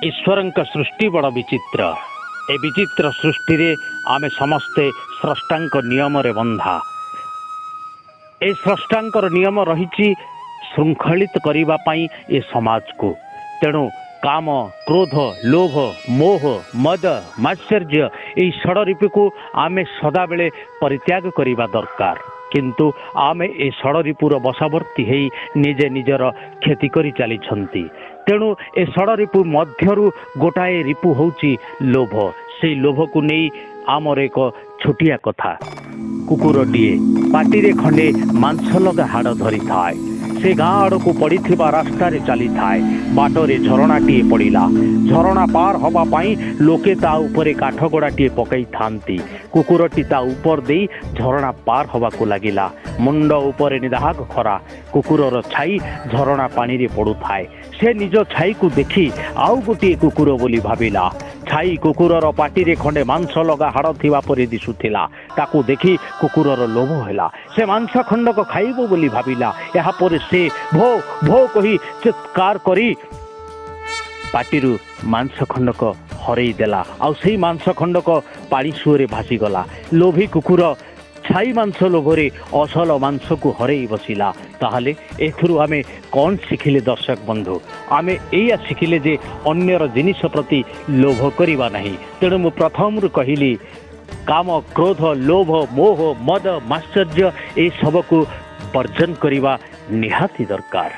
ईश्वरଙ୍କ सृष्टि बड़ विचित्र। ए विचित्र सृष्टि रे आमे समस्ते स्रष्टांक नियम रे बंधा। ए स्रष्टांकर नियम रही श्रृंखलित करिबा पई ए समाज को। तेणु काम, क्रोध, लोभ, मोह, मद, मात्सर्य ए षडरिपु को आमे सदा बेले परित्याग करिबा दरकार। किंतु आमे ए षडरिपुर बशवर्ती हेई निजे निजर क्षति करि चली छंती। तेणु ए षडरिपु मध्यरु गोटाए रिपु होउची लोभ। से लोभ को नहीं आमर एक छोटिया कथा। कुकुरटीए पाटिरे खंडे मांस लगा हाड़ धरी थाए। से गाँ आड़ को पड़ी रास्ता चली थाए। बाटरे झरणाटीए पड़ा। झरणा पार हवा पाई लोके ता उपरे काठगड़ाटीए पकई थांती। कुकुरटी ता ऊपर दे झरणा पार हवा को लगिला। मुंड उपरे निदाग खरा। कुकुरर छाई झरणा पानी रे पड़ू थाए। से निज छाई को देखी आउ गोटे कुकुर बोली भाविला। छाई कुकुरर पाटिरे खंडे मांस लगा हाड़ थिबा परि दिसुथिला। ताकू देखी कुकुरर लोभ हैला। से मांस खंडक खाइबो बोली भाविला। एहा परे से भो भो कही चित्कार करी पाटिरु मांस खंडक हरई देला। आउ सेई मांस खंडक पानी सुअरे भासी गला। लोभी कुकुर छाई मांस लोभरे असल मांस को हरई बसिला। ताहले एथुरु आमे कौन शिखिले दर्शक बंधु? आमे एया शिखिले जे अन्यर जिनिस प्रति लोभ करिबा नहीं। तेणु मु प्रथम कहली काम, क्रोध, लोभ, मोह, मद, मात्सर्य ए सब को वर्जन करिबा निहाती दरकार।